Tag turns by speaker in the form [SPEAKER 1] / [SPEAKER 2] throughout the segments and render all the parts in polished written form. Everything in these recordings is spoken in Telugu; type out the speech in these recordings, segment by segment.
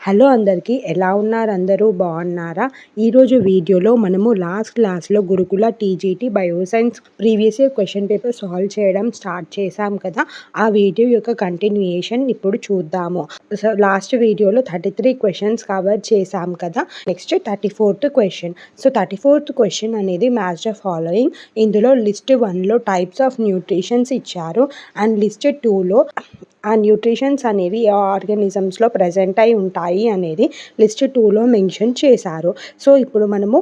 [SPEAKER 1] హలో అందరికీ, ఎలా ఉన్నారు? అందరూ బాగున్నారా? ఈరోజు వీడియోలో మనము లాస్ట్ క్లాస్లో గురుకుల TGT bioscience previous year question paper solve చేయడం స్టార్ట్ చేసాం కదా. ఆ వీడియో యొక్క కంటిన్యూయేషన్ ఇప్పుడు చూద్దాము. సో లాస్ట్ వీడియోలో 33 క్వశ్చన్స్ కవర్ చేసాం కదా. Next 34th question. So 34th question అనేది మ్యాచ్ ద ఫాలోయింగ్. ఇందులో లిస్ట్ 1లో టైప్స్ ఆఫ్ న్యూట్రిషన్స్ ఇచ్చారు అండ్ లిస్ట్ 2లో ఆ న్యూట్రిషన్స్ అనేవి ఆర్గానిజమ్స్లో ప్రజెంట్ అయి ఉంటాయి అనేది లిస్ట్ 2లో మెన్షన్ చేశారు. సో ఇప్పుడు మనము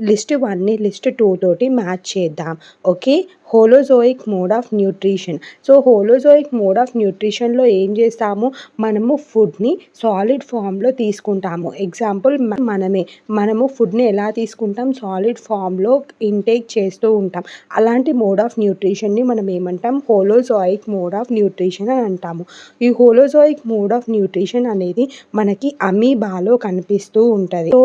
[SPEAKER 1] లిస్ట్ 1ని లిస్ట్ 2 తోటి మ్యాచ్ చేద్దాం. Okay, holozoic mode of nutrition. So holozoic mode of న్యూట్రిషన్లో ఏం చేస్తాము, మనము ఫుడ్ని సాలిడ్ ఫామ్లో తీసుకుంటాము. ఎగ్జాంపుల్ మనము ఫుడ్ని ఎలా తీసుకుంటాం, సాలిడ్ ఫామ్లో ఇంటేక్ చేస్తూ ఉంటాం. అలాంటి మోడ్ ఆఫ్ న్యూట్రిషన్ని మనం ఏమంటాం, హోలోజోయిక్ మోడ్ ఆఫ్ న్యూట్రిషన్ అని అంటాము. ఈ హోలోజోయిక్ మోడ్ ఆఫ్ న్యూట్రిషన్ అనేది మనకి అమీబాలో కనిపిస్తూ ఉంటుంది. సో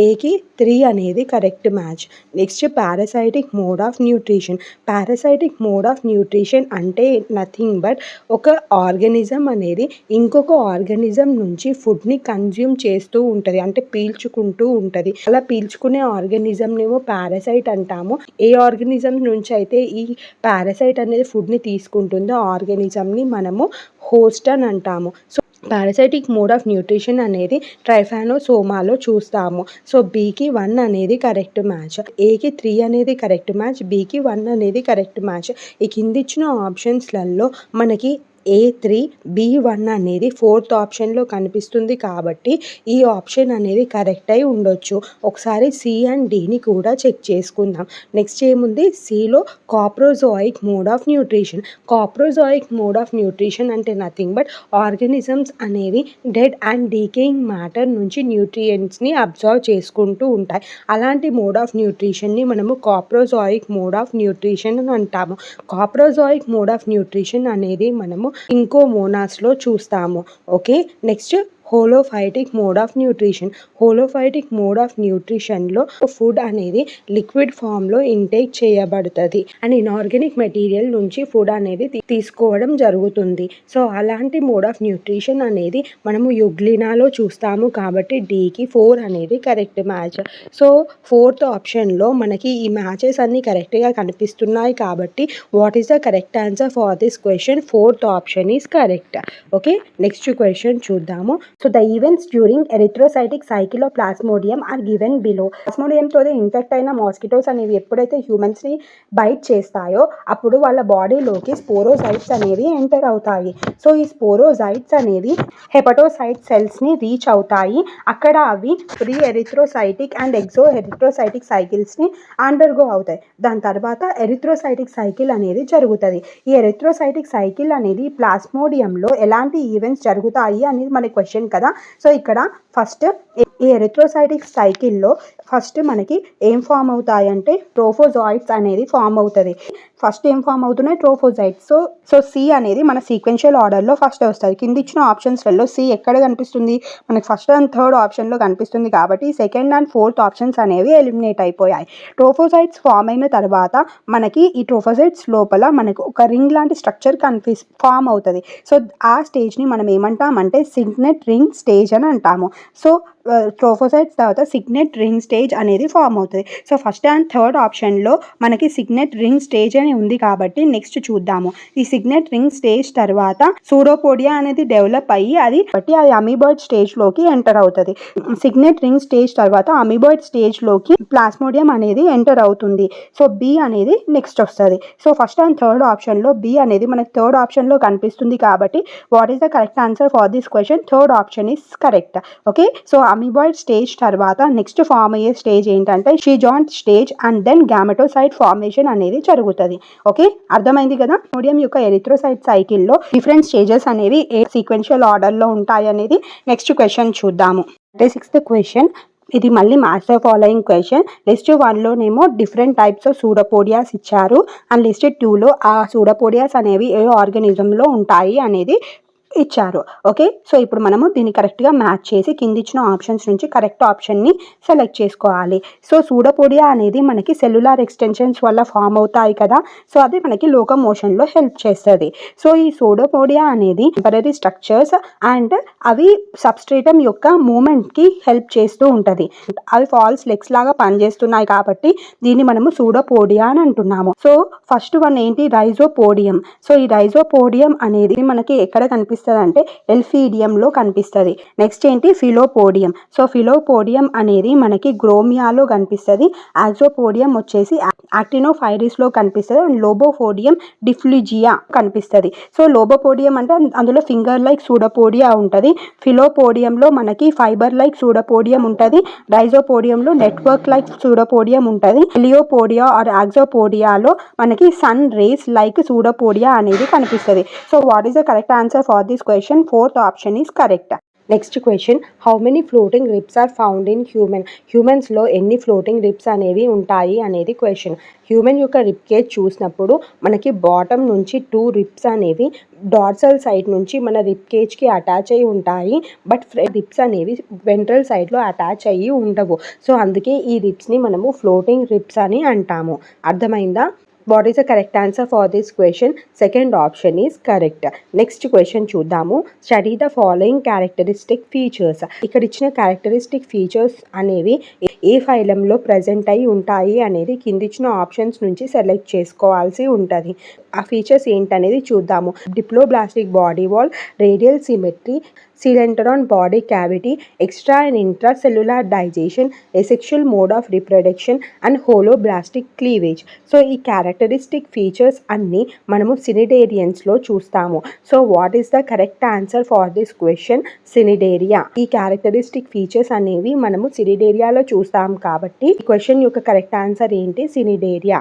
[SPEAKER 1] ఏకి 3 అనేది correct match. Next parasitic mode of nutrition. Parasitic mode of nutrition అంటే నథింగ్ బట్ ఒక ఆర్గానిజం అనేది ఇంకొక ఆర్గానిజం నుంచి ఫుడ్ని కన్జ్యూమ్ చేస్తూ ఉంటుంది, అంటే పీల్చుకుంటూ ఉంటుంది. అలా పీల్చుకునే ఆర్గానిజంనేమో పారాసైట్ అంటాము. ఏ ఆర్గానిజం నుంచి అయితే ఈ పారాసైట్ అనేది ఫుడ్ని తీసుకుంటుందో ఆర్గానిజంని మనము హోస్ట్ అని అంటాము. So parasitic mode of nutrition అనేది ట్రైఫానోసోమాలో చూస్తాము. సో బీకి 1 అనేది కరెక్ట్ మ్యాచ్, ఏకి 3 అనేది కరెక్ట్ మ్యాచ్, బీకి 1 అనేది కరెక్ట్ మ్యాచ్. ఈ కింది ఇచ్చిన ఆప్షన్స్లలో మనకి A3 B1 అనేది 4th ఆప్షన్లో కనిపిస్తుంది కాబట్టి ఈ ఆప్షన్ అనేది కరెక్ట్ అయి ఉండొచ్చు. ఒకసారి సి అండ్ డిని కూడా చెక్ చేసుకుందాం. నెక్స్ట్ ఏముంది, సిలో saprozoic mode of nutrition. Saprozoic mode of nutrition అంటే నథింగ్ బట్ ఆర్గానిజమ్స్ అనేవి డెడ్ అండ్ డీకేయింగ్ మ్యాటర్ నుంచి న్యూట్రియంట్స్ని అబ్జర్వ్ చేసుకుంటూ ఉంటాయి. అలాంటి మోడ్ ఆఫ్ న్యూట్రిషన్ని మనము కాప్రోజోయిక్ మోడ్ ఆఫ్ న్యూట్రిషన్ అని అంటాము. కాప్రోజోయిక్ మోడ్ ఆఫ్ న్యూట్రిషన్ అనేది మనము ఇంకో మోనాస్లో చూస్తాము. Okay, next holophytic mode of nutrition. Holophytic mode of న్యూట్రిషన్లో ఫుడ్ అనేది లిక్విడ్ ఫామ్లో ఇంటేక్ చేయబడుతుంది అండ్ ఇన్ఆర్గానిక్ మెటీరియల్ నుంచి ఫుడ్ అనేది తీసుకోవడం జరుగుతుంది. సో అలాంటి మోడ్ ఆఫ్ న్యూట్రిషన్ అనేది మనము యుగ్లినాలో చూస్తాము కాబట్టి డీకి 4 అనేది కరెక్ట్ మ్యాచ్. సో 4th ఆప్షన్లో మనకి ఈ మ్యాచెస్ అన్నీ కరెక్ట్గా కనిపిస్తున్నాయి కాబట్టి what is the correct answer for this question? 4th option is correct. Okay, next question చూద్దాము. So the events during erythrocytic cycle of plasmodium are given below. ప్లాస్మోడియంతో ఇన్ఫెక్ట్ అయిన మాస్కిటోస్ అనేవి ఎప్పుడైతే హ్యూమన్స్ని బైట్ చేస్తాయో అప్పుడు వాళ్ళ బాడీలోకి స్పోరోజైట్స్ అనేవి ఎంటర్ అవుతాయి. సో ఈ స్పోరోజైట్స్ అనేవి హెపటోసైట్ సెల్స్ని రీచ్ అవుతాయి. అక్కడ అవి pre erythrocytic and exo erythrocytic సైకిల్స్ని అండర్గో అవుతాయి. దాని తర్వాత ఎరిథ్రోసైటిక్ సైకిల్ అనేది జరుగుతుంది. ఈ ఎరిథ్రోసైటిక్ సైకిల్ అనేది ప్లాస్మోడియంలో ఎలాంటి ఈవెంట్స్ జరుగుతాయి అనేది మన క్వశ్చన్ కదా. సో ఇక్కడ ఫస్ట్ ఈ ఎరిథ్రోసైటిక్ సైకిల్లో ఫస్ట్ మనకి ఏం ఫామ్ అవుతాయి అంటే ట్రోఫోజాయిడ్స్ అనేది ఫామ్ అవుతుంది. ఫస్ట్ ఏం ఫామ్ అవుతున్నాయి, ట్రోఫోజైట్స్. సో సి అనేది మన సీక్వెన్షియల్ ఆర్డర్లో ఫస్ట్ వస్తుంది. కింద ఇచ్చిన ఆప్షన్స్లలో సి ఎక్కడ కనిపిస్తుంది, మనకి ఫస్ట్ అండ్ థర్డ్ ఆప్షన్లో కనిపిస్తుంది కాబట్టి సెకండ్ అండ్ ఫోర్త్ ఆప్షన్స్ అనేవి ఎలిమినేట్ అయిపోయాయి. ట్రోఫోజైట్స్ ఫామ్ అయిన తర్వాత మనకి ఈ ట్రోఫోజైట్స్ లోపల మనకు ఒక రింగ్ లాంటి స్ట్రక్చర్ ఫామ్ అవుతుంది. సో ఆ స్టేజ్ని మనం ఏమంటామంటే సిగ్నెట్ రింగ్ స్టేజ్ అని అంటాము. సో ట్రోఫోసైట్స్ తర్వాత సిగ్నెట్ రింగ్ స్టేజ్ అనేది ఫామ్ అవుతుంది. సో ఫస్ట్ అండ్ థర్డ్ ఆప్షన్లో మనకి సిగ్నెట్ రింగ్ స్టేజ్ అని ఉంది కాబట్టి నెక్స్ట్ చూద్దాము. ఈ సిగ్నెట్ రింగ్ స్టేజ్ తర్వాత సూడోపోడియా అనేది డెవలప్ అయ్యి అది అమీబాయిడ్ స్టేజ్లోకి ఎంటర్ అవుతుంది. సిగ్నెట్ రింగ్ స్టేజ్ తర్వాత అమీబాయిడ్ స్టేజ్లోకి ప్లాస్మోడియం అనేది ఎంటర్ అవుతుంది. సో బి అనేది నెక్స్ట్ వస్తుంది. సో ఫస్ట్ అండ్ థర్డ్ ఆప్షన్లో బి అనేది మనకి థర్డ్ ఆప్షన్లో కనిపిస్తుంది కాబట్టి what is the correct answer for this question? Third option is correct. Okay, so amoeboid stage తర్వాత నెక్స్ట్ ఫామ్ అయ్యే స్టేజ్ ఏంటంటే షిజాంట్ స్టేజ్ అండ్ దెన్ గ్యామెటోసైట్ ఫార్మేషన్ అనేది జరుగుతుంది. ఓకే, అర్థమైంది కదా. ప్లాస్మోడియం యొక్క ఎరిథ్రోసైట్ సైకిల్లో డిఫరెంట్ స్టేజెస్ అనేవి ఏ సీక్వెన్షియల్ ఆర్డర్లో ఉంటాయి అనేది నెక్స్ట్ క్వశ్చన్ చూద్దాము. 36th question. ఇది మళ్ళీ match the following question. List 1లోనేమో డిఫరెంట్ టైప్స్ ఆఫ్ సూడోపోడియాస్ ఇచ్చారు అండ్ లిస్ట్ 2లో ఆ సూడోపోడియాస్ అనేవి ఏ ఆర్గానిజంలో ఉంటాయి అనేది ఇచ్చారు. ఓకే. సో ఇప్పుడు మనము దీన్ని కరెక్ట్‌గా మ్యాచ్ చేసి కింద ఇచ్చిన ఆప్షన్స్ నుంచి కరెక్ట్ ఆప్షన్‌ని సెలెక్ట్ చేసుకోవాలి. సో సూడోపోడియా అనేది మనకి సెల్యులార్ ఎక్స్టెన్షన్స్ వల్ల ఫామ్ అవుతాయి కదా! సో అది మనకి లోకోమోషన్‌లో హెల్ప్ చేస్తది. సో ఈ సూడోపోడియా అనేది టెంపరరీ స్ట్రక్చర్స్ అండ్ అవి సబ్‌స్ట్రేటమ్ యొక్క మూవ్‌మెంట్‌కి హెల్ప్ చేస్తూ ఉంటది. అవి ఫాల్స్ లెగ్స్ లాగా పనిచేస్తున్నాయి కాబట్టి దీన్ని మనము సూడోపోడియా అని అంటున్నాము. సో ఫస్ట్ వన్ ఏంటి రైజోపోడియం. సో ఈ రైజోపోడియం అనేది మనకి ఎక్కడ కనిపిస్తదంటే ఎల్ఫీడియంలో కనిపిస్తది. నెక్స్ట్ ఏంటి ఫిలోపోడియం. సో ఫిలోపోడియం అనేది మనకి గ్రోమియాలో కనిపిస్తది. యాక్సోపోడియం వచ్చేసి యాక్టినోఫైరిస్లో కనిపిస్తది. అండ్ లోబోపోడియం డిఫ్లూజియా కనిపిస్తది. సో లోబోపోడియం అంటే అందులో ఫింగర్ లైక్ సూడోపోడియా ఉంటది. ఫిలోపోడియంలో మనకి ఫైబర్ లైక్ సూడోపోడియం ఉంటది. రైజోపోడియంలో నెట్వర్క్ లైక్ సూడోపోడియం ఉంటది. హెలియోపోడియా ఆర్ యాక్సోపోడియాలో మనకి సన్ రేస్ లైక్ సూడోపోడియా అనేది కనిపిస్తది. So what is the correct answer for this question? Fourth option is correct. Next question, how many floating ribs are found in హ్యూమన్స్లో ఎన్ని ఫ్లోటింగ్ రిబ్స్ అనేవి ఉంటాయి అనేది క్వశ్చన్. హ్యూమన్ యొక్క రిబ్ కేజ్ చూసినప్పుడు మనకి బాటమ్ నుంచి 2 రిబ్స్ అనేవి డార్సల్ సైడ్ నుంచి మన రిబ్ కేజ్కి అటాచ్ అయ్యి ఉంటాయి. బట్ రిబ్స్ అనేవి వెంట్రల్ సైడ్లో అటాచ్ అయ్యి ఉండవు. సో అందుకే ఈ రిబ్స్ని మనము ఫ్లోటింగ్ రిబ్స్ అని అంటాము. అర్థమైందా? What is the correct answer for this question? Second option is correct. Next question చూద్దాము. Study the following characteristic features. ఇక్కడ ఇచ్చిన క్యారెక్టరిస్టిక్ ఫీచర్స్ అనేవి ఏ ఫైలంలో ప్రజెంట్ అయి ఉంటాయి అనేది కింద ఇచ్చిన ఆప్షన్స్ నుంచి సెలెక్ట్ చేసుకోవాల్సి ఉంటుంది. ఆ ఫీచర్స్ ఏంటనేది చూద్దాము. Diploblastic body wall, radial symmetry, cylindron body cavity, extra and intracellular digestion, asexual mode of reproduction and holoblastic cleavage. So ఈ క్యారెక్టరిస్టిక్ ఫీచర్స్ అన్నీ మనము సినిడేరియన్స్లో చూస్తాము. So what is the correct answer for this question? Cnidaria. ఈ క్యారెక్టరిస్టిక్ ఫీచర్స్ అనేవి మనము సినిడేరియాలో చూస్తాం కాబట్టి ఈ క్వశ్చన్ యొక్క కరెక్ట్ ఆన్సర్ ఏంటి? సినిడేరియా.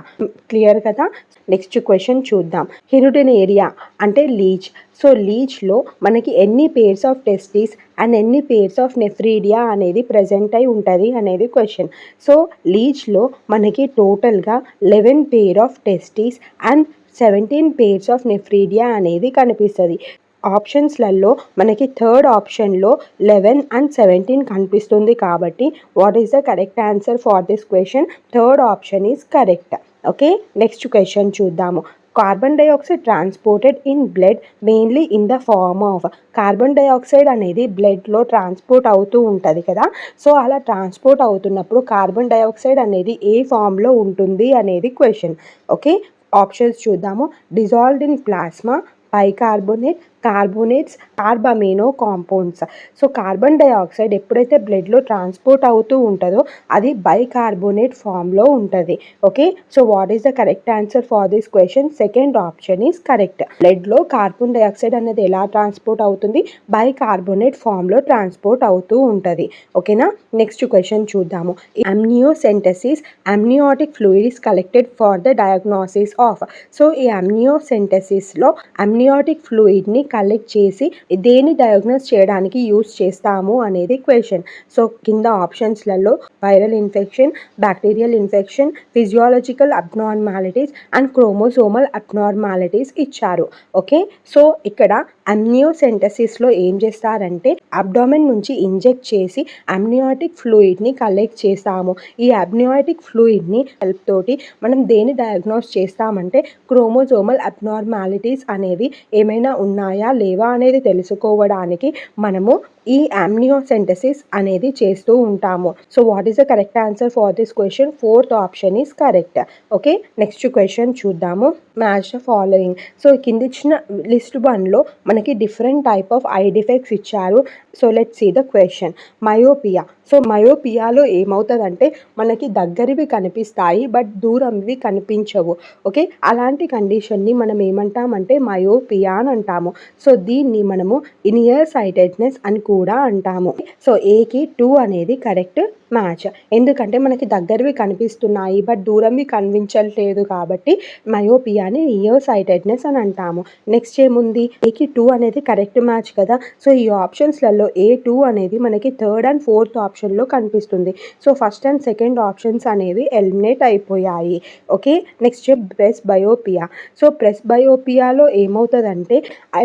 [SPEAKER 1] క్లియర్ కదా? నెక్స్ట్ క్వశ్చన్ చూద్దాం. హిరుడినేరియా అంటే లీచ్. సో లీచ్లో మనకి ఎన్ని పేర్స్ ఆఫ్ టెస్టిస్ అండ్ ఎన్ని పేర్స్ ఆఫ్ నెఫ్రీడియా అనేది ప్రజెంట్ అయి ఉంటుంది అనేది క్వశ్చన్. సో లీచ్లో మనకి టోటల్గా 11 pair of testis and 17 pairs of nephridia అనేది కనిపిస్తుంది. ఆప్షన్స్లలో మనకి థర్డ్ ఆప్షన్లో 11 అండ్ 17 కనిపిస్తుంది కాబట్టి what is the correct answer for this question? Third option is correct. Okay. Next question చూద్దాము. Carbon dioxide transported in blood mainly in the form of. Carbon dioxide అనేది బ్లడ్లో ట్రాన్స్పోర్ట్ అవుతూ ఉంటుంది కదా. సో అలా ట్రాన్స్పోర్ట్ అవుతున్నప్పుడు కార్బన్ డైఆక్సైడ్ అనేది ఏ ఫామ్లో ఉంటుంది అనేది క్వశ్చన్. ఓకే. ఆప్షన్స్ చూద్దాము. Dissolved in plasma, bicarbonate, carbonates, carbamino compounds. So carbon dioxide ఎప్పుడైతే బ్లడ్లో ట్రాన్స్పోర్ట్ అవుతూ ఉంటుందో అది బైకార్బోనేట్ ఫామ్లో ఉంటుంది. Okay. So what is the correct answer for this question? Second option is correct. బ్లడ్లో కార్బన్ డైఆక్సైడ్ అనేది ఎలా ట్రాన్స్పోర్ట్ అవుతుంది? బైకార్బోనేట్ ఫామ్లో ట్రాన్స్పోర్ట్ అవుతూ ఉంటుంది. ఓకేనా? నెక్స్ట్ క్వశ్చన్ చూద్దాము. Amniocentesis, amniotic fluid is collected for the diagnosis of. So ఈ అమ్నియోసెంటసిస్లో అమ్నియోటిక్ ఫ్లూయిడ్ని కలెక్ట్ చేసి దేని డయాగ్నోస్ చేయడానికి యూస్ చేస్తాము అనేది క్వశ్చన్. సో కింద ఆప్షన్స్లలో viral infection, bacterial infection, physiological abnormalities and chromosomal abnormalities ఇచ్చారు. ఓకే. సో ఇక్కడ అమ్నియోసెంటసిస్లో ఏం చేస్తారంటే అబ్డామెన్ నుంచి ఇంజెక్ట్ చేసి అమ్నియోటిక్ ఫ్లూయిడ్ని కలెక్ట్ చేస్తాము. ఈ అమ్నియోటిక్ ఫ్లూయిడ్ని హెల్ప్ తోటి మనం దేని డయాగ్నోస్ చేస్తామంటే క్రోమోసోమల్ అబ్నార్మాలిటీస్ అనేవి ఏమైనా ఉన్నాయా లేవా అనేది తెలుసుకోవడానికి మనము ఈ అమ్నియోసెంటసిస్ అనేది చేస్తూ ఉంటాము. So what is the correct answer for this question? Fourth option is correct. Okay. Next question చూద్దాము. Match the following. సో కింద ఇచ్చిన లిస్ట్ 1లో మనకి different type of eye defects ఇచ్చారు. So let's see the question. Myopia. So మయోపియాలో ఏమవుతుందంటే మనకి దగ్గరివి కనిపిస్తాయి బట్ దూరంవి కనిపించవు. ఓకే. అలాంటి కండిషన్ని మనం ఏమంటామంటే మయోపియా అని అంటాము. సో దీన్ని మనము ఇనియర్ సైటెడ్నెస్ అని కూడా అంటాము. సో ఏకి 2 అనేది కరెక్ట్ మ్యాచ్. ఎందుకంటే మనకి దగ్గరవి కనిపిస్తున్నాయి బట్ దూరంవి కనిపించట్లేదు కాబట్టి మయోపియాని నియర్ సైటెడ్నెస్ అని అంటాము. నెక్స్ట్ ఏముంది, ఏకి 2 అనేది కరెక్ట్ మ్యాచ్ కదా. సో ఈ ఆప్షన్స్లలో A2 అనేది మనకి థర్డ్ అండ్ ఫోర్త్ ఆప్షన్లో కనిపిస్తుంది. So first and second options అనేవి ఎలిమినేట్ అయిపోయాయి. Okay, next presbyopia. సో ప్రెస్బయోపియాలో ఏమవుతుందంటే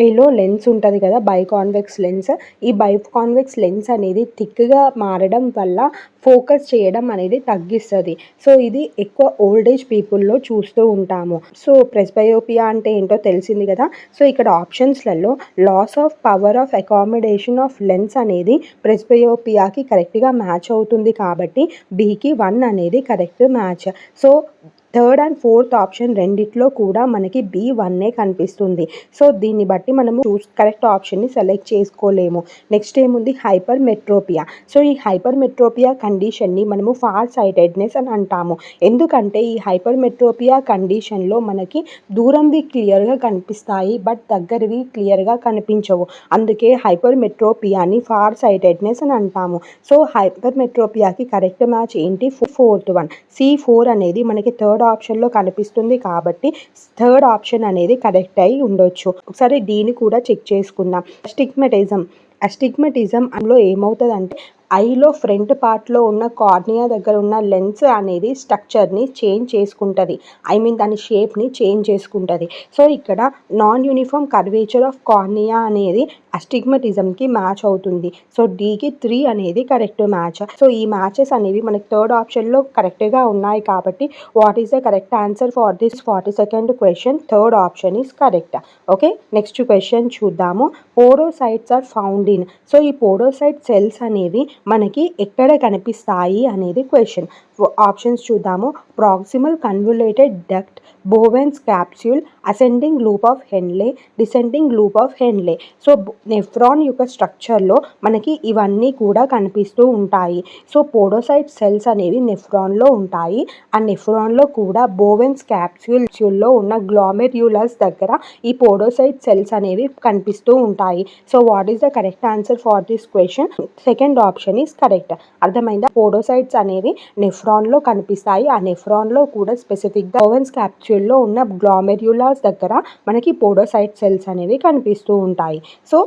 [SPEAKER 1] ఐలో లెన్స్ ఉంటుంది కదా, బైకాన్వెక్స్ లెన్స్. ఈ బైకాన్వెక్స్ లెన్స్ అనేది థిక్గా మారడం వల్ల ఫోకస్ చేయడం అనేది తగ్గిస్తుంది. సో ఇది ఎక్కువ ఓల్డ్ ఏజ్ పీపుల్లో చూస్తూ ఉంటాము. సో ప్రెస్బయోపియా అంటే ఏంటో తెలిసింది కదా. సో ఇక్కడ ఆప్షన్స్లలో loss of power of accommodation of lens అనేది ప్రెస్బయోపియాకి కరెక్ట్గా మ్యాచ్ అవుతుంది కాబట్టి బికి 1 అనేది correct match. So third and fourth option రెండిట్లో కూడా మనకి B1 కనిపిస్తుంది. సో దీన్ని బట్టి మనము కరెక్ట్ ఆప్షన్ని సెలెక్ట్ చేసుకోలేము. నెక్స్ట్ ఏముంది, హైపర్ మెట్రోపియా. సో ఈ హైపర్ మెట్రోపియా కండిషన్ని మనము ఫార్ సైటెడ్నెస్ అని అంటాము. ఎందుకంటే ఈ హైపర్ మెట్రోపియా కండిషన్లో మనకి దూరంవి క్లియర్గా కనిపిస్తాయి బట్ దగ్గరవి క్లియర్గా కనిపించవు. అందుకే హైపర్ మెట్రోపియాని ఫార్ సైటెడ్నెస్ అని అంటాము. సో హైపర్ మెట్రోపియాకి కరెక్ట్ మ్యాచ్ ఏంటి, ఫోర్త్ వన్. C4 అనేది మనకి థర్డ్ ఆప్షన్లో కనిపిస్తుంది కాబట్టి థర్డ్ ఆప్షన్ అనేది కరెక్ట్ అయి ఉండొచ్చు. ఒకసారి దీన్ని కూడా చెక్ చేసుకుందాం. అస్టిగ్మటిజం అందులో ఏమవుతుందంటే ఐలో ఫ్రంట్ పార్ట్లో ఉన్న కార్నియా దగ్గర ఉన్న లెన్స్ అనేది స్ట్రక్చర్ని చేంజ్ చేసుకుంటుంది. దాని షేప్ని చేంజ్ చేసుకుంటుంది. సో ఇక్కడ non uniform curvature of cornea అనేది అస్టిగ్మటిజంకి మ్యాచ్ అవుతుంది. సో Dకి 3 అనేది కరెక్ట్ మ్యాచ్. సో ఈ మ్యాచెస్ అనేవి మనకి థర్డ్ ఆప్షన్లో కరెక్ట్గా ఉన్నాయి కాబట్టి what is the correct answer for this 42nd question, third option is correct. Okay, next question చూద్దాము. పోడోసైట్స్ ఆర్ ఫౌండ్ ఇన్. సో ఈ పోడోసైట్ సెల్స్ అనేవి మనకి ఎక్కడ కనిపిస్తాయి అనేది క్వశ్చన్. ఆప్షన్స్ చూద్దాము. Proximal convoluted duct, Bowens capsule, ascending loop of Henle, descending loop of Henle. So nephron యొక్క స్ట్రక్చర్లో మనకి ఇవన్నీ కూడా కనిపిస్తూ ఉంటాయి. సో పోడోసైట్ సెల్స్ అనేవి నెఫ్రాన్లో ఉంటాయి. ఆ నెఫ్రాన్లో కూడా బోవెన్స్ క్యాప్స్యూల్లో ఉన్న గ్లోమెర్యులస్ దగ్గర ఈ పోడోసైట్ సెల్స్ అనేవి కనిపిస్తూ ఉంటాయి. So what is the correct answer for this question, second option is correct. అర్థమైందా? పోడోసైట్స్ అనేవి నెఫ్రాన్లో కనిపిస్తాయి. ఆ నెఫ్రాన్లో కూడా స్పెసిఫిక్గా బోవెన్స్ క్యాప్స్యూల్లో ఉన్న గ్లోమెర్యులస్ దగ్గర మనకి పోడోసైట్ సెల్స్ అనేవి కనిపిస్తూ ఉంటాయి. సో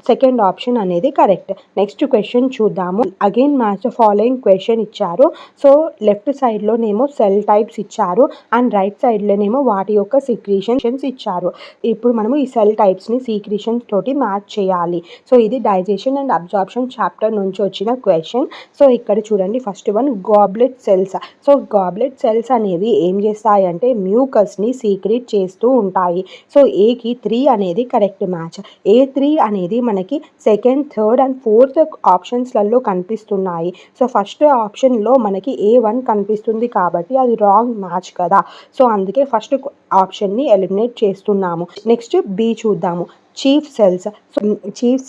[SPEAKER 1] సెకండ్ ఆప్షన్ అనేది కరెక్ట్. నెక్స్ట్ క్వశ్చన్ చూద్దాము. Again match the following question ఇచ్చారు. సో లెఫ్ట్ సైడ్లోనేమో సెల్ టైప్స్ ఇచ్చారు అండ్ రైట్ సైడ్లోనేమో వాటి యొక్క సీక్రీషన్స్ ఇచ్చారు. ఇప్పుడు మనము ఈ సెల్ టైప్స్ని సీక్రీషన్స్ తోటి మ్యాచ్ చేయాలి. సో ఇది డైజెషన్ అండ్ అబ్జార్ప్షన్ చాప్టర్ నుంచి వచ్చిన క్వశ్చన్. సో ఇక్కడ చూడండి, first one goblet cells. So goblet cells అనేవి ఏం చేస్తాయంటే మ్యూకస్ని సీక్రెట్ చేస్తూ ఉంటాయి. సో ఏకి 3 అనేది కరెక్ట్ మ్యాచ్. A3 అనేది మనకి సెకండ్, థర్డ్ అండ్ ఫోర్త్ ఆప్షన్స్లలో కనిపిస్తున్నాయి. సో ఫస్ట్ ఆప్షన్లో మనకి A1 కనిపిస్తుంది కాబట్టి అది రాంగ్ మ్యాచ్ కదా. సో అందుకే ఫస్ట్ ఆప్షన్ని ఎలిమినేట్ చేస్తున్నాము. నెక్స్ట్ B చూద్దాము. చీఫ్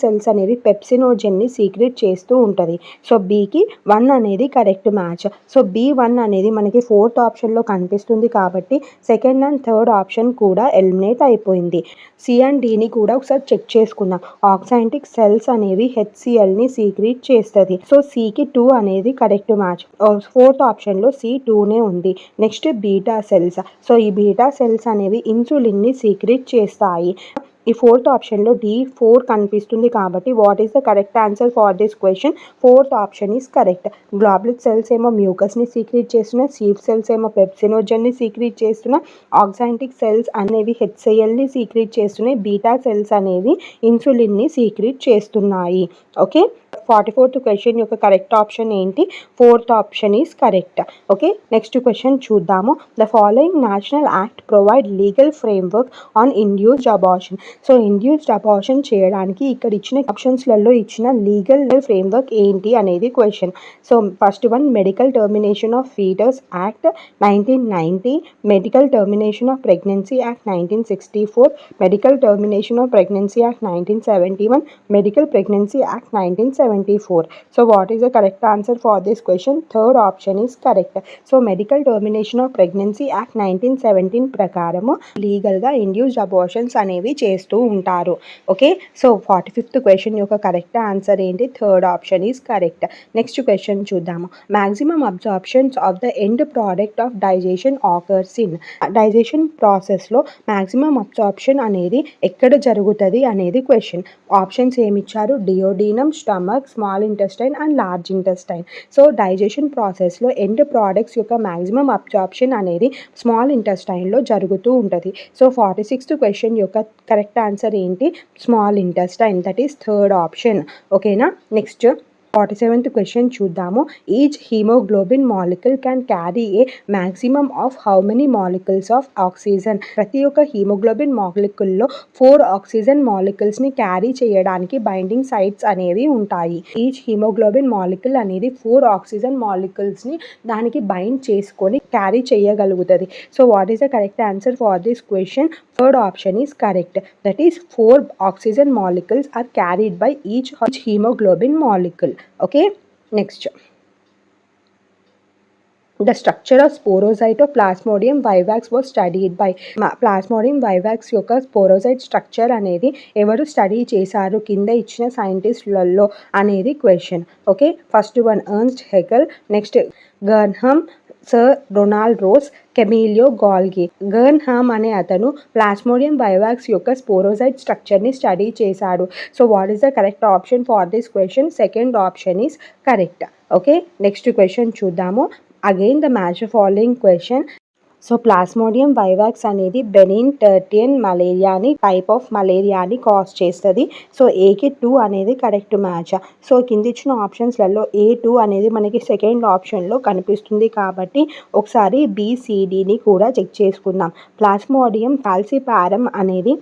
[SPEAKER 1] సెల్స్ అనేవి పెప్సినోజెన్ని సీక్రెట్ చేస్తూ ఉంటుంది. సో Bకి 1 అనేది కరెక్ట్ మ్యాచ్. సో B1 అనేది మనకి ఫోర్త్ ఆప్షన్లో కనిపిస్తుంది కాబట్టి సెకండ్ అండ్ థర్డ్ ఆప్షన్ కూడా ఎలిమినేట్ అయిపోయింది. C అండ్ Dని కూడా ఒకసారి చెక్ చేసుకుందాం. ఆక్సాంటిక్ సెల్స్ అనేవి HClని సీక్రెట్ చేస్తుంది. సో Cకి 2 అనేది కరెక్ట్ మ్యాచ్. ఫోర్త్ ఆప్షన్లో C2నే ఉంది. Next beta cells. సో ఈ బీటా సెల్స్ అనేవి ఇన్సులిన్ని సీక్రెట్ చేస్తాయి. ఈ ఫోర్త్ ఆప్షన్లో D4 కనిపిస్తుంది కాబట్టి what is the correct answer for this question, fourth option is correct. Goblet cells ఏమో మ్యూకస్ని సీక్రెట్ చేస్తున్నాయి, చీఫ్ సెల్స్ ఏమో పెప్సినోజన్ని సీక్రెట్ చేస్తున్నాయి, ఆక్సాంటిక్ సెల్స్ అనేవి HClని సీక్రెట్ చేస్తున్నాయి, బీటా సెల్స్ అనేవి ఇన్సులిన్ని సీక్రెట్ చేస్తున్నాయి. ఓకే, 44th క్వశ్చన్ యొక్క కరెక్ట్ ఆప్షన్ ఏంటి, fourth option is correct. Okay, next question చూద్దాము. The following national act provide legal framework on induced abortion. So induced abortion చేయడానికి ఇక్కడ ఇచ్చిన ఆప్షన్స్లలో ఇచ్చిన లీగల్ ఫ్రేమ్వర్క్ ఏంటి అనేది question. So first one medical termination of foetus act 1990, medical termination of pregnancy act 1964, medical termination of pregnancy act 1971, medical pregnancy act 1970. 1974. So what is the correct answer for this question? Third option is correct. So Medical Termination of Pregnancy Act 1917 ప్రకారము లీగల్గా ఇండ్యూస్డ్ అబార్షన్స్ అనేవి చేస్తూ ఉంటారు. ఓకే, సో 45th క్వశ్చన్ యొక్క కరెక్ట్ ఆన్సర్ ఏంటి? Third option is correct. Next question చూద్దాము. Maximum absorptions of the end product of digestion occurs in. Digestion ప్రాసెస్లో మ్యాక్సిమం అబ్జార్ప్షన్ అనేది ఎక్కడ జరుగుతుంది అనేది క్వశ్చన్. ఆప్షన్స్ ఏమిచ్చారు? Duodenum, stomach, small intestine and large intestine. So digestion ప్రాసెస్లో ఎండ్ ప్రోడక్ట్స్ యొక్క మ్యాక్సిమం అబ్జార్ప్షన్ అనేది స్మాల్ ఇంటెస్టైన్లో జరుగుతూ ఉంటుంది. సో 46th క్వశ్చన్ యొక్క కరెక్ట్ ఆన్సర్ ఏంటి? Small intestine. That is third option. ఓకేనా. నెక్స్ట్ 47th క్వశ్చన్ చూద్దాము. Each haemoglobin molecule can carry A maximum of how many molecules of oxygen. ప్రతి ఒక్క హీమోగ్లోబిన్ మాలిక్యూల్లో 4 ఆక్సిజన్ మాలిక్యూల్స్ని క్యారీ చేయడానికి బైండింగ్ సైట్స్ అనేవి ఉంటాయి. ఈచ్ హీమోగ్లోబిన్ మాలిక్యూల్ అనేది 4 ఆక్సిజన్ మాలిక్యూల్స్ని దానికి బైండ్ చేసుకొని క్యారీ చేయగలుగుతుంది. So what is the correct answer for this question? Third option is correct. That is 4 oxygen molecules are carried by each hemoglobin molecule. Okay, next. The structure of sporocyte of Plasmodium vivax was studied by. Plasmodium vivax యొక్క స్పోరోసైట్ స్ట్రక్చర్ అనేది ఎవరు స్టడీ చేశారు కింద ఇచ్చిన సైంటిస్టులలో అనేది question. Okay, first one Ernst Haeckel, next Garnham, sir Ronald Ross, Camillo Golgi. Garnham అనే అతను ప్లాస్మోడియం వైవాక్స్ యొక్క స్పోరోసైట్ స్ట్రక్చర్ని స్టడీ చేశాడు. So what is the correct option for this question? Second option is correct. Okay, next question చూద్దాము. Again the match following question. So plasmodium vivax అనేది బెనిన్ టెర్టియన్ మలేరియాని టైప్ ఆఫ్ మలేరియాని కాజ్ చేస్తుంది. సో ఏకి 2 అనేది కరెక్ట్ మ్యాచ్. సో కింద ఇచ్చిన ఆప్షన్స్లలో A2 అనేది మనకి సెకండ్ ఆప్షన్లో కనిపిస్తుంది కాబట్టి ఒకసారి BCDని కూడా చెక్ చేసుకుందాం. ప్లాస్మోడియం ఫాల్సిపారం అనేది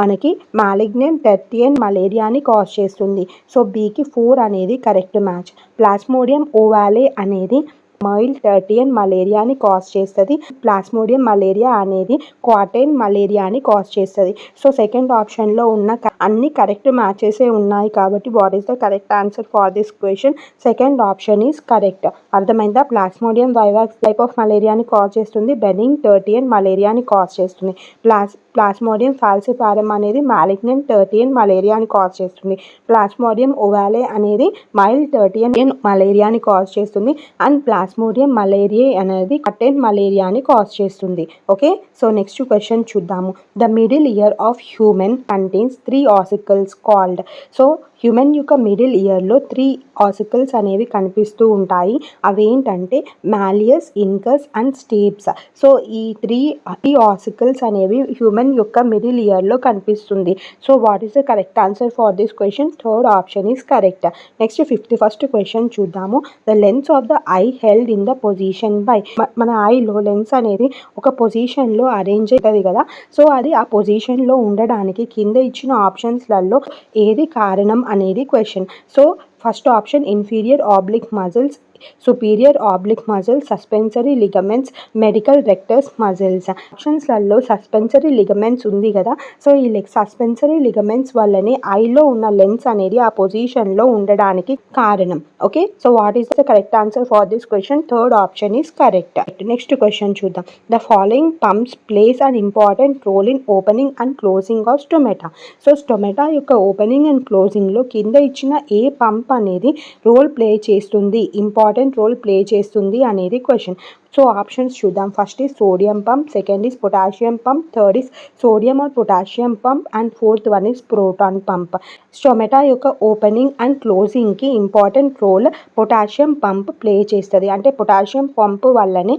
[SPEAKER 1] మనకి మాలిగ్నెంట్ టెర్టియన్ మలేరియాని కాజ్ చేస్తుంది. సో Bకి 4 అనేది కరెక్ట్ మ్యాచ్. ప్లాస్మోడియం ఓవాలే అనేది మైల్డ్ టెర్టియన్ మలేరియాని కాజ్ చేస్తుంది. ప్లాస్మోడియం మలేరియా అనేది క్వాటైన్ మలేరియాని కాజ్ చేస్తుంది. సో సెకండ్ ఆప్షన్లో ఉన్న అన్ని కరెక్ట్ మ్యాచెసే ఉన్నాయి కాబట్టి what is the correct answer for this question? Second option is correct. అర్థమైందా? ప్లాస్మోడియం వైవాక్స్ టైప్ ఆఫ్ మలేరియాని కాజ్ చేస్తుంది, బెనిన్ టెర్టియన్ మలేరియాని కాజ్ చేస్తుంది. ప్లాస్మోడియం ఫాల్సిపారం అనేది మాలిగ్నెంట్ టెర్టియన్ మలేరియాని కాజ్ చేస్తుంది. ప్లాస్మోడియం ఓవాలే అనేది మైల్డ్ టెర్టియన్ మలేరియాని కాజ్ చేస్తుంది. అండ్ ప్లాస్మోడియం మలేరియా అనేది క్వాటైన్ మలేరియాని కాజ్ చేస్తుంది. ఓకే, సో నెక్స్ట్ క్వశ్చన్ చూద్దాము. The middle ear of human contains 3 ossicles called. So human యొక్క మిడిల్ ఇయర్లో 3 ఆసికల్స్ అనేవి కనిపిస్తూ ఉంటాయి. అవేంటంటే మాలియస్, ఇన్కస్ అండ్ స్టేప్స్. సో ఈ 3 ఆసికల్స్ అనేవి హ్యూమన్ యొక్క మిడిల్ ఇయర్లో కనిపిస్తుంది. So what is the correct answer for this question? Third option is correct. Next 51st question చూద్దాము. The lens of the I held in the position by. మన ఐలో లెన్స్ అనేది ఒక పొజిషన్లో అరేంజ్ అవుతుంది కదా. సో అది ఆ పొజిషన్లో ఉండడానికి కింద ఇచ్చిన ఆప్షన్స్లలో ఏది కారణం అనేది question. So first option inferior oblique muscles, superior oblique muscles, suspensory ligaments, medical rectus muscles. ఆప్షన్స్లలో సస్పెన్సరీ లిగమెంట్స్ ఉంది కదా. సో ఈ సస్పెన్సరీ లిగమెంట్స్ వల్లనే ఐలో ఉన్న లెన్స్ అనేది ఆ పొజిషన్లో ఉండడానికి కారణం. Okay, so what is the correct answer for this question? Third option is correct. Next question చూద్దాం. The following pumps plays an important role in opening and closing of stomata. So stomata యొక్క ఓపెనింగ్ అండ్ క్లోజింగ్లో కింద ఇచ్చిన ఏ పంప్ అనేది రోల్ ప్లే చేస్తుంది, ఇంపార్టెంట్ రోల్ ప్లే చేస్తుంది అనేది క్వశ్చన్. సో ఆప్షన్స్ చూద్దాం. First is sodium pump, second is potassium pump, third is sodium or potassium pump and fourth one is proton pump. Stomata యొక్క ఓపెనింగ్ అండ్ క్లోజింగ్కి important role potassium pump play చేస్తుంది. అంటే పొటాషియం పంప్ వల్లనే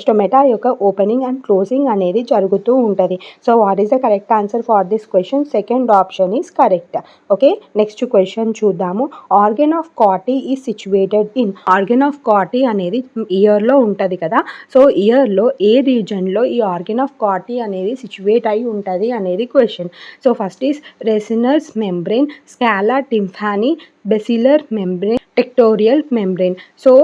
[SPEAKER 1] స్టొమెటా యొక్క ఓపెనింగ్ అండ్ క్లోజింగ్ అనేది జరుగుతూ ఉంటుంది. So what is the correct answer for this question? Second option is correct. Okay, next question చూద్దాము. Organ of Corti is situated in. Organ of Corti అనేది ఇయర్లో ఉంటుంది కదా. సో ఇయర్లో ఏ రీజన్లో ఈ ఆర్గన్ ఆఫ్ కార్టీ అనేది సిచ్యువేట్ అయి ఉంటుంది అనేది question. So first is Reissner's membrane, scala tympani, basilar membrane, tectorial membrane. So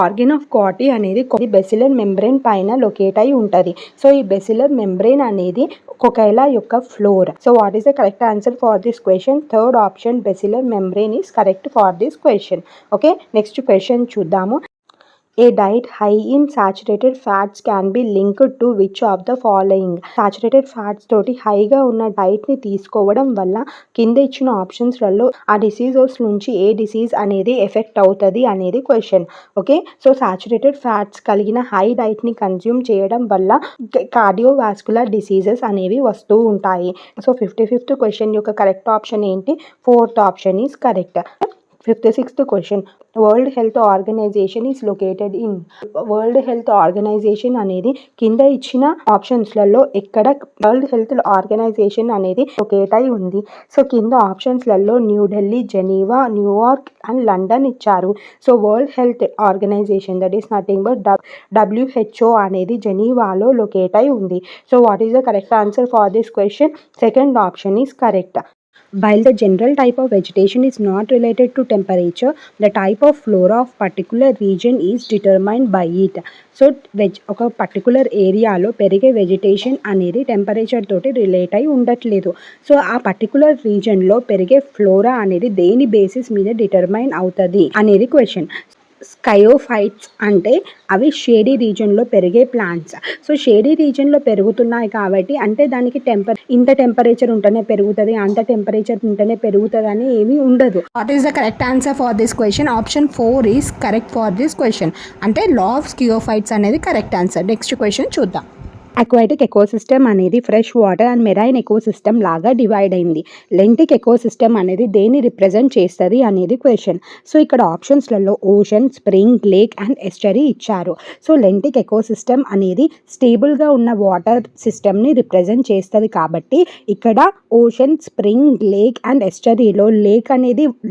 [SPEAKER 1] organ of Corti అనేది బెసిలర్ మెంబ్రెయిన్ పైన లొకేట్ అయి ఉంటుంది. సో ఈ బెసిలర్ మెంబ్రెయిన్ అనేది కొకైలా యొక్క floor. So what is the correct answer for this question? Third option basilar membrane is correct for this question. Okay, next question చూద్దాము. A diet high in saturated fats can be linked to which of the following? Saturated fats తోటి హైగా ఉన్న డైట్ని తీసుకోవడం వల్ల కింద ఇచ్చిన ఆప్షన్స్లలో ఆ డిసీజెస్ నుంచి ఏ డిసీజ్ అనేది ఎఫెక్ట్ అవుతుంది అనేది question. Okay, so saturated fats కలిగిన హై డైట్ని కన్జ్యూమ్ చేయడం వల్ల కార్డియోవాస్కులర్ డిసీజెస్ అనేవి వస్తూ ఉంటాయి. సో 55th క్వశ్చన్ యొక్క కరెక్ట్ ఆప్షన్ ఏంటి? Fourth option is correct. 56th question, world health organization is located in. World health organization అనేది కింద ఇచ్చిన ఆప్షన్స్లలో ఎక్కడ వరల్డ్ హెల్త్ ఆర్గనైజేషన్ అనేది లొకేట్ అయి ఉంది? సో కింద ఆప్షన్స్లలో New Delhi, Geneva, New York and London ఇచ్చారు. So world health organization that is nothing but WHO అనేది జెనీవాలో లొకేట్ అయి ఉంది. So what is the correct answer for this question? Second option is correct. While the general type of vegetation is not related to temperature, the type of flora of particular region is determined by it. So ఒక పర్టికులర్ ఏరియాలో పెరిగే వెజిటేషన్ అనేది టెంపరేచర్ తోటి రిలేట్ అయి ఉండట్లేదు. సో ఆ పర్టికులర్ రీజన్లో పెరిగే ఫ్లోరా అనేది దేని బేసిస్ మీద డిటర్మైన్ అవుతుంది అనేది క్వశ్చన్. స్కయోఫైట్స్ అంటే అవి షేడీ రీజన్లో పెరిగే ప్లాంట్స్. సో షేడీ రీజన్లో పెరుగుతున్నాయి కాబట్టి అంటే దానికి ఇంత టెంపరేచర్ ఉంటేనే పెరుగుతుంది, అంత టెంపరేచర్ ఉంటేనే పెరుగుతుంది అని ఏమీ ఉండదు. What is the correct answer for this question? Option 4 is correct for this question. అంటే లా ఆఫ్ స్కియోఫైట్స్ అనేది కరెక్ట్ ఆన్సర్. నెక్స్ట్ క్వశ్చన్ చూద్దాం. అక్వాటిక్ ఎకోసిస్టమ్ అనేది fresh water and marine ecosystem లాగా డివైడ్ అయింది. లెంటిక్ ఎకోసిస్టమ్ అనేది దేన్ని రిప్రజెంట్ చేస్తుంది అనేది క్వశ్చన్. సో ఇక్కడ ఆప్షన్స్లలో ఓషన్, స్ప్రింగ్, లేక్ అండ్ ఎస్టరీ ఇచ్చారు. సో లెంటిక్ ఎకోసిస్టమ్ అనేది స్టేబుల్గా ఉన్న వాటర్ సిస్టమ్ని రిప్రజెంట్ చేస్తుంది కాబట్టి ఇక్కడ ఓషన్, స్ప్రింగ్, లేక్ అండ్ ఎస్టరీలో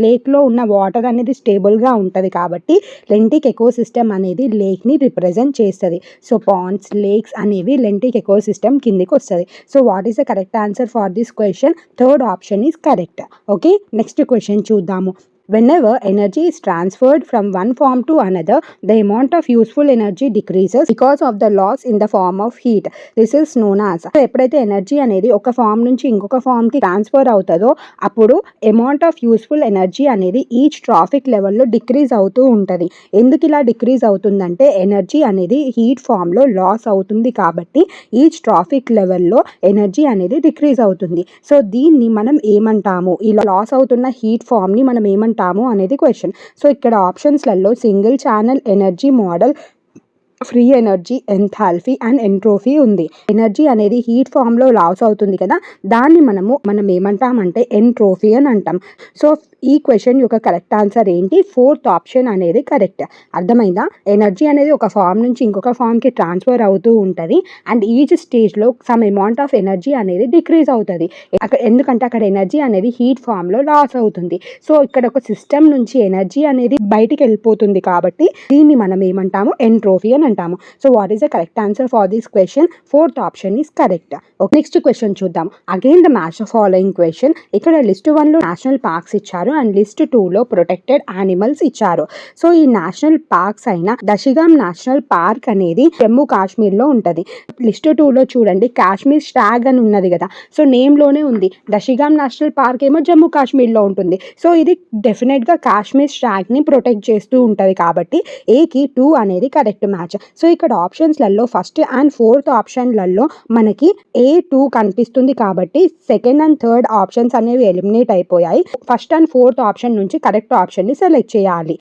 [SPEAKER 1] లేక్లో ఉన్న వాటర్ అనేది స్టేబుల్గా ఉంటుంది కాబట్టి లెంటిక్ ఎకోసిస్టమ్ అనేది లేక్ని రిప్రజెంట్ చేస్తుంది. సో పాండ్స్, లేక్స్ అనేవి లెంటిక్ ఎకోసిస్టమ్ కిందికి వస్తుంది. So what is the correct answer for this question? Third option is correct. Okay, next question చూద్దాము. Whenever energy is transferred from one form to another, the amount of useful energy decreases because of the loss in the form of heat. This is known as. ఎప్పుడైతే ఎనర్జీ అనేది ఒక ఫామ్ నుంచి ఇంకొక ఫామ్కి ట్రాన్స్ఫర్ అవుతుందో అప్పుడు అమౌంట్ ఆఫ్ యూస్ఫుల్ ఎనర్జీ అనేది ఈచ్ ట్రాఫిక్ లెవెల్లో డిక్రీజ్ అవుతూ ఉంటుంది. ఎందుకు ఇలా డిక్రీజ్ అవుతుందంటే ఎనర్జీ అనేది హీట్ ఫామ్లో లాస్ అవుతుంది కాబట్టి ఈచ్ ట్రాఫిక్ లెవెల్లో ఎనర్జీ అనేది డిక్రీజ్ అవుతుంది. సో దీన్ని మనం ఏమంటాము? ఇలా లాస్ అవుతున్న హీట్ ఫామ్ని మనం ఏమంటాము అనేది క్వశ్చన్. సో ఇక్కడ ఆప్షన్స్లలో single channel energy model, free energy, enthalpy and entropy ఉంది. ఎనర్జీ అనేది హీట్ ఫామ్లో లాస్ అవుతుంది కదా, దాన్ని మనం ఏమంటామంటే ఎంట్రోపీ అని అంటాం. సో ఈ క్వశ్చన్ యొక్క కరెక్ట్ ఆన్సర్ ఏంటి? ఫోర్త్ ఆప్షన్ అనేది కరెక్ట్. అర్థమైందా? ఎనర్జీ అనేది ఒక ఫామ్ నుంచి ఇంకొక ఫామ్కి ట్రాన్స్ఫర్ అవుతూ ఉంటుంది అండ్ ఈచ్ స్టేజ్లో సమ్ అమౌంట్ ఆఫ్ ఎనర్జీ అనేది డిక్రీజ్ అవుతుంది. ఎందుకంటే అక్కడ ఎనర్జీ అనేది హీట్ ఫామ్లో లాస్ అవుతుంది. సో ఇక్కడ ఒక సిస్టమ్ నుంచి ఎనర్జీ అనేది బయటికి వెళ్ళిపోతుంది కాబట్టి దీన్ని మనం ఏమంటాము? ఎంట్రోపీ అని అంటాము. So what is the correct answer for this question? Fourth option is correct. Next question చూద్దాం. Again the match following question. ఇక్కడ లిస్ట్ 1లో నేషనల్ పార్క్స్ ఇచ్చారు అండ్ లిస్ట్ 2లో ప్రొటెక్టెడ్ యానిమల్స్ ఇచ్చారు. సో ఈ నేషనల్ పార్క్స్ అయిన దశగాం నేషనల్ పార్క్ అనేది జమ్మూ కాశ్మీర్లో ఉంటుంది. లిస్ట్ 2లో చూడండి కాశ్మీర్ స్టాగ్ అని ఉన్నది కదా, సో నేమ్లోనే ఉంది. దశగాం నేషనల్ పార్క్ ఏమో జమ్మూ కాశ్మీర్లో ఉంటుంది. సో ఇది డెఫినెట్గా కాశ్మీర్ స్టాగ్ని ప్రొటెక్ట్ చేస్తూ ఉంటుంది కాబట్టి ఏకి 2 అనేది కరెక్ట్ మ్యాచ్. సో ఇక్కడ ఆప్షన్స్లలో ఫస్ట్ అండ్ ఫోర్త్ ఆప్షన్లలో మనకి A2 కనిపిస్తుంది కాబట్టి సెకండ్ అండ్ థర్డ్ ఆప్షన్స్ అనేవి ఎలిమినేట్ అయిపోయాయి. ఫస్ట్ అండ్ ఫోర్త్ ఆప్షన్ నుంచి కరెక్ట్ ఆప్షన్ని సెలెక్ట్ చేయాలి.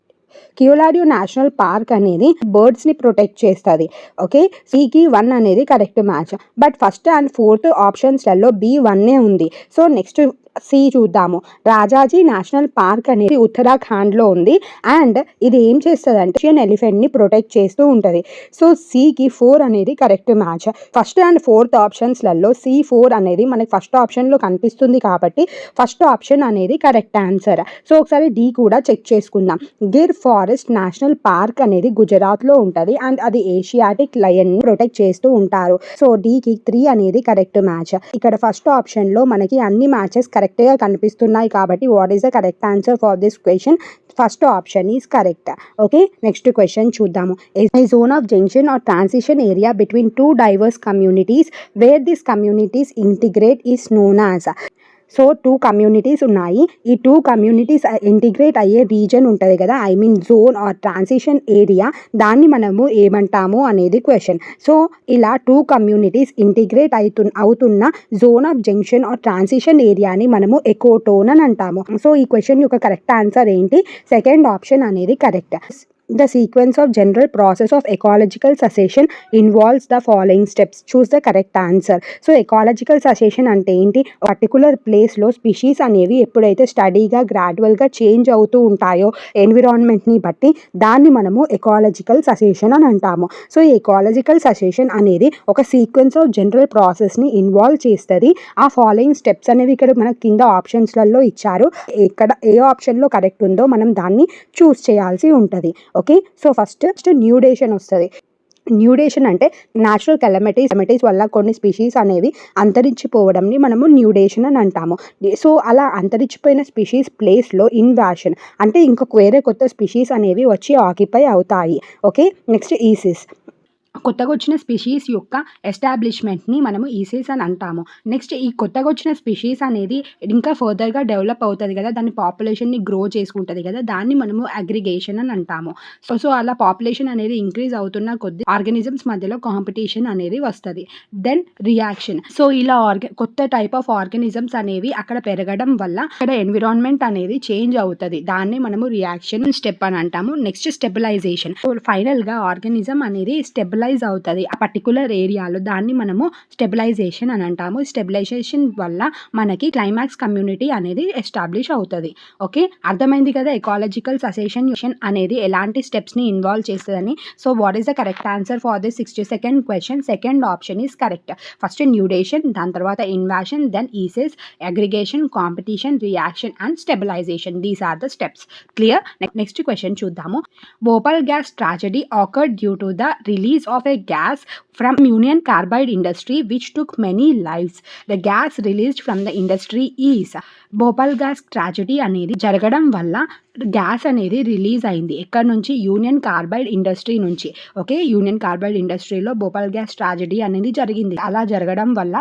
[SPEAKER 1] కియోలాడియో నేషనల్ పార్క్ అనేది బర్డ్స్ని ప్రొటెక్ట్ చేస్తుంది. ఓకే, సికి 1 అనేది correct match. But first and fourth ఆప్షన్స్లలో B1 ఉంది. సో నెక్స్ట్ సి చూద్దాము. రాజాజీ నేషనల్ పార్క్ అనేది ఉత్తరాఖండ్లో ఉంది అండ్ ఇది ఏం చేస్తుంది అంటే ఏషియన్ ఎలిఫెంట్ని ప్రొటెక్ట్ చేస్తూ ఉంటుంది. సో సికి 4 అనేది correct match. First and fourth ఆప్షన్స్లలో C4 అనేది మనకి ఫస్ట్ ఆప్షన్లో కనిపిస్తుంది కాబట్టి ఫస్ట్ ఆప్షన్ అనేది కరెక్ట్ ఆన్సర్. సో ఒకసారి డి కూడా చెక్ చేసుకుందాం. గిర్ ఫారెస్ట్ నేషనల్ పార్క్ అనేది గుజరాత్లో ఉంటుంది అండ్ అది ఏషియాటిక్ లయన్ని ప్రొటెక్ట్ చేస్తూ ఉంటారు. సో డికి 3 అనేది కరెక్ట్ మ్యాచ్. ఇక్కడ ఫస్ట్ ఆప్షన్లో మనకి అన్ని మ్యాచెస్ కరెక్ట్ కరెక్ట్గా కనిపిస్తున్నాయి కాబట్టి what is the correct answer for this question? First option is correct. Okay, next question చూద్దాము. A zone of junction or transition area between two diverse communities where this communities integrate is known as. So 2 communities ఉన్నాయి. ఈ 2 కమ్యూనిటీస్ ఇంటిగ్రేట్ అయ్యే రీజన్ ఉంటుంది కదా, I mean zone or transition area, దాన్ని మనము ఏమంటాము అనేది క్వశ్చన్. సో ఇలా 2 కమ్యూనిటీస్ ఇంటిగ్రేట్ అవుతున్న zone of junction or transition ఏరియాని మనము ఎకోటోన్ అని అంటాము. సో ఈ క్వశ్చన్ యొక్క కరెక్ట్ ఆన్సర్ ఏంటి? సెకండ్ ఆప్షన్ అనేది correct. The sequence of general process of ecological cessation involves the following steps. Choose the correct answer. So ecological succession అంటే ఏంటి? పర్టికులర్ ప్లేస్లో స్పీషీస్ అనేవి ఎప్పుడైతే స్టడీగా గ్రాడ్యువల్గా చేంజ్ అవుతూ ఉంటాయో ఎన్విరాన్మెంట్ని బట్టి, దాన్ని మనము ఎకాలజికల్ ససేషన్ అని అంటాము. సో ఈ ఎకాలజికల్ ససేషన్ అనేది ఒక సీక్వెన్స్ ఆఫ్ జనరల్ ప్రాసెస్ని ఇన్వాల్వ్ చేస్తుంది. ఆ ఫాలోయింగ్ స్టెప్స్ అనేవి ఇక్కడ మన కింద ఆప్షన్స్లలో ఇచ్చారు. ఇక్కడ ఏ ఆప్షన్లో కరెక్ట్ ఉందో మనం దాన్ని చూస్ చేయాల్సి ఉంటుంది. ఓకే, సో ఫస్ట్ న్యూడేషన్ వస్తుంది. న్యూడేషన్ అంటే న్యాచురల్ కెలమిటీస్ వల్ల కొన్ని స్పీషీస్ అనేవి అంతరించిపోవడంని మనము న్యూడేషన్ అని అంటాము. సో అలా అంతరించిపోయిన స్పీషీస్ ప్లేస్లో ఇన్వాషన్ అంటే ఇంకొక వేరే కొత్త స్పీషీస్ అనేవి వచ్చి ఆక్యుపై అవుతాయి. ఓకే, నెక్స్ట్ ఈసిస్, కొత్తగా వచ్చిన స్పీషీస్ యొక్క ఎస్టాబ్లిష్మెంట్ని మనము ఈసిస్ అని అంటాము. నెక్స్ట్ ఈ కొత్తగా వచ్చిన స్పీషీస్ అనేది ఇంకా ఫర్దర్గా డెవలప్ అవుతుంది కదా, దాని పాపులేషన్ని గ్రో చేసుకుంటుంది కదా, దాన్ని మనము అగ్రిగేషన్ అని అంటాము. సో అలా పాపులేషన్ అనేది ఇంక్రీజ్ అవుతున్న కొద్ది ఆర్గానిజమ్స్ మధ్యలో కాంపిటీషన్ అనేది వస్తుంది. దెన్ రియాక్షన్, సో ఇలా కొత్త టైప్ ఆఫ్ ఆర్గానిజమ్స్ అనేవి అక్కడ పెరగడం వల్ల అక్కడ ఎన్విరాన్మెంట్ అనేది చేంజ్ అవుతుంది, దాన్ని మనము రియాక్షన్ స్టెప్ అని అంటాము. నెక్స్ట్ స్టెబిలైజేషన్, ఫైనల్గా ఆర్గానిజం అనేది స్టెబిలైజ్ అవుతుంది ఆ పర్టికులర్ ఏరియాలో, దాన్ని మనము స్టెబిలైజేషన్ అని అంటాము. స్టెబిలైజేషన్ వల్ల మనకి క్లైమాక్స్ కమ్యూనిటీ అనేది ఎస్టాబ్లిష్ అవుతుంది. ఓకే, అర్థమైంది కదా ఎకాలజికల్ ససేషన్ అనేది ఎలాంటి స్టెప్స్ని ఇన్వాల్వ్ చేస్తుందని. So what is the correct answer for this 62nd question? Second option is correct. First nudation, దాని తర్వాత invasion, then ecesis, aggregation, competition, reaction and stabilization. These are the steps. Clear? Next question చూద్దాము. Bhopal gas tragedy occurred due to the release of a gas from Union Carbide industry which took many lives. The gas released from the industry is. Bhopal gas tragedy అనేది జరగడం వల్ల గ్యాస్ అనేది రిలీజ్ అయింది. ఎక్కడి నుంచి? యూనియన్ కార్బైడ్ ఇండస్ట్రీ నుంచి. ఓకే, యూనియన్ కార్బైడ్ ఇండస్ట్రీలో భోపాల్ గ్యాస్ ట్రాజడీ అనేది జరిగింది. అలా జరగడం వల్ల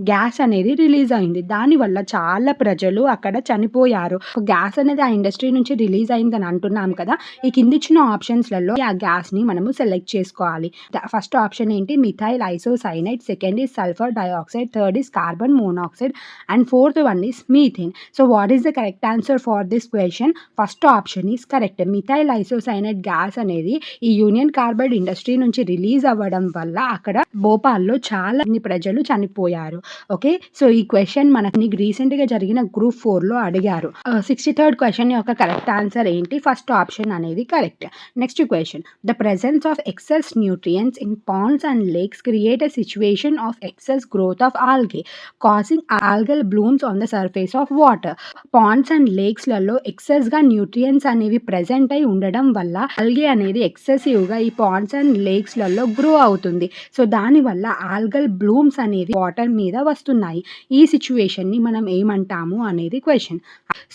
[SPEAKER 1] గ్యాస్ అనేది రిలీజ్ అయింది. దానివల్ల చాలా ప్రజలు అక్కడ చనిపోయారు. గ్యాస్ అనేది ఆ ఇండస్ట్రీ నుంచి రిలీజ్ అయిందని అంటున్నాం కదా, ఈ కింద ఇచ్చిన ఆప్షన్స్లలో ఆ గ్యాస్ని మనము సెలెక్ట్ చేసుకోవాలి. ఫస్ట్ ఆప్షన్ ఏంటి? Methyl isocyanide, second is sulphur dioxide, third is carbon monoxide and fourth one is methane. So what is the correct answer for this question? First option is correct. Methyl isocyanide gas అనేది ఈ యూనియన్ కార్బైడ్ ఇండస్ట్రీ నుంచి రిలీజ్ అవ్వడం వల్ల అక్కడ భోపాల్లో చాలా ప్రజలు చనిపోయారు. ఓకే, సో ఈ క్వశ్చన్ మనకి రీసెంట్గా జరిగిన గ్రూప్ 4లో అడిగారు. 63rd క్వశ్చన్ యొక్క కరెక్ట్ ఆన్సర్ ఏంటి? ఫస్ట్ ఆప్షన్ అనేది correct. Next question, the presence of excess nutrients in ponds and lakes create a situation of excess growth of algae causing algal blooms on the surface of water. Ponds and లేక్స్లలో ఎక్సెస్గా న్యూట్రియంట్స్ అనేవి ప్రెజెంట్ అయి ఉండడం వల్ల ఆల్గే అనేది ఎక్సెసివ్గా ఈ పాండ్స్ అండ్ లేక్స్లలో గ్రో అవుతుంది. సో దానివల్ల ఆల్గల్ బ్లూమ్స్ అనేవి వాటర్ మీద వస్తున్నాయి. ఈ సిచ్యువేషన్ని మనం ఏమంటాము అనేది క్వశ్చన్.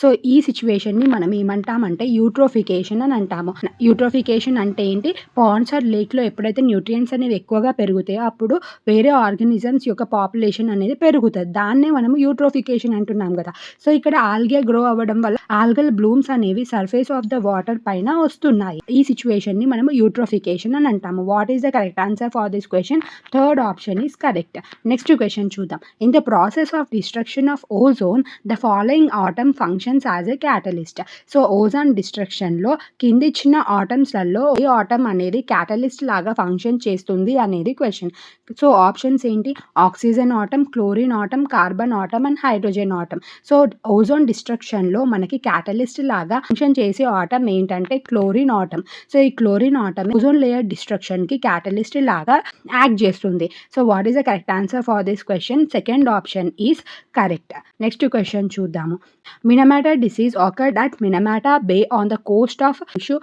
[SPEAKER 1] సో ఈ సిచ్యువేషన్ని మనం ఏమంటామంటే యూట్రోఫికేషన్ అని అంటాము. యూట్రోఫికేషన్ అంటే ఏంటి? పాండ్స్ ఆర్ లేక్లో ఎప్పుడైతే న్యూట్రియంట్స్ అనేవి ఎక్కువగా పెరుగుతాయో అప్పుడు వేరే ఆర్గానిజమ్స్ యొక్క పాపులేషన్ అనేది పెరుగుతుంది. దాన్నే మనము యూట్రోఫికేషన్ అంటున్నాం కదా. సో ఇక్కడ ఆల్గే గ్రో అవ్వడం వల్ల ఆల్గల్ బ్లూమ్స్ అనేవి సర్ఫేస్ ఆఫ్ ద వాటర్ పైన వస్తున్నాయి. ఈ సిచ్యువేషన్ ని మనం యూట్రోఫికేషన్ అని అంటాము. What is the correct answer for this question? Third option is correct. Next question చూద్దాం. In the process of destruction of ozone the following atom functions as a catalyst. So ozone destruction లో కింద ఇచ్చిన ఆటమ్స్లలో ఏ ఆటమ్ అనేది క్యాటలిస్ట్ లాగా ఫంక్షన్ చేస్తుంది అనేది క్వశ్చన్. సో ఆప్షన్స్ ఏంటి? Oxygen atom, chlorine atom, carbon atom and hydrogen atom. So ozone డిస్ట్రక్షన్లో మనకి క్యాటలిస్ట్ లాగా ఫంక్షన్ మెన్షన్ చేసే ఆటమ్ ఏంటంటే క్లోరిన్ ఆటమ్. సో ఈ క్లోరిన్ ఆటమ్ ఓజోన్ లేయర్ డిస్ట్రక్షన్కి క్యాటలిస్ట్ లాగా యాక్ట్ చేస్తుంది. So what is the correct answer for this question? Second option is correct. Next question చూద్దాము. Minamata disease occurred at Minamata Bay on the coast of Kyushu,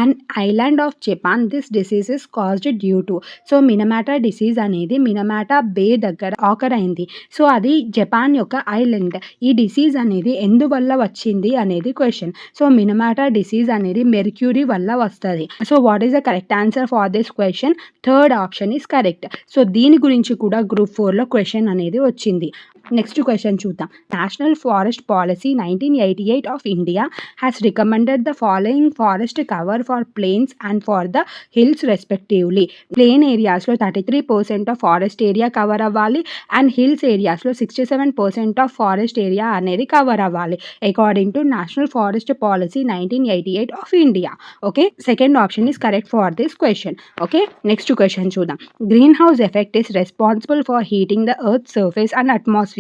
[SPEAKER 1] an island of Japan. This disease is caused due to. So Minamata disease అనేది మినమాటా బే దగ్గర ఆకర్ అయింది. సో అది జపాన్ యొక్క ఐలాండ్. ఈ డిసీజ్ అనేది ఎందువల్ల వచ్చింది అనేది క్వశ్చన్. సో మినమాటా డిసీజ్ అనేది మెర్క్యూరీ వల్ల వస్తుంది. So what is the correct answer for this question? Third option is correct. So దీని గురించి కూడా గ్రూప్ 4లో క్వశ్చన్ అనేది వచ్చింది. నెక్స్ట్ క్వశ్చన్ చూద్దాం. National forest policy 1988 of India has recommended the following forest cover for plains and for the hills respectively. Plain ఏరియాస్లో 33% ఆఫ్ ఫారెస్ట్ ఏరియా కవర్ అవ్వాలి అండ్ హిల్స్ ఏరియాస్లో 67% ఆఫ్ ఫారెస్ట్ ఏరియా అనేది కవర్ అవ్వాలి according to national forest policy 1988 of India. Okay, second option is correct for this question. Okay, next question చూద్దాం. Green house effect is responsible for heating the earth surface and atmosphere.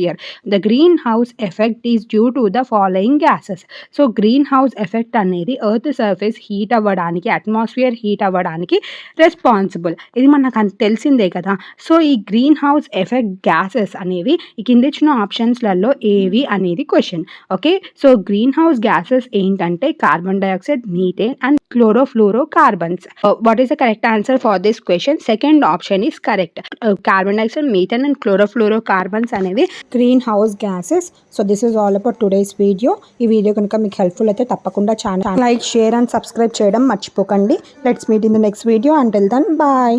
[SPEAKER 1] The greenhouse effect is due to the following gases. So green house effect అనేది ఎర్త్ సర్ఫేస్ హీట్ అవ్వడానికి, అట్మాస్ఫియర్ హీట్ అవ్వడానికి రెస్పాన్సిబుల్. ఇది మనకు తెలిసిందే కదా. సో ఈ గ్రీన్ హౌస్ ఎఫెక్ట్ గ్యాసెస్ అనేవి ఈ కింద ఇచ్చిన ఆప్షన్స్లలో ఏవి అనేది question. Okay, so green house gases ఏంటంటే carbon dioxide, methane and chlorofluorocarbons. What is the correct answer for this question? Second option is correct. Carbon dioxide, methane and chlorofluorocarbons అనేవి green house gases. So this is all about today's video. ఈ వీడియో కనుక మీకు హెల్ప్ఫుల్ అయితే తప్పకుండా channel like, share and subscribe చేయడం మర్చిపోకండి. Let's meet in the next video. Until then bye.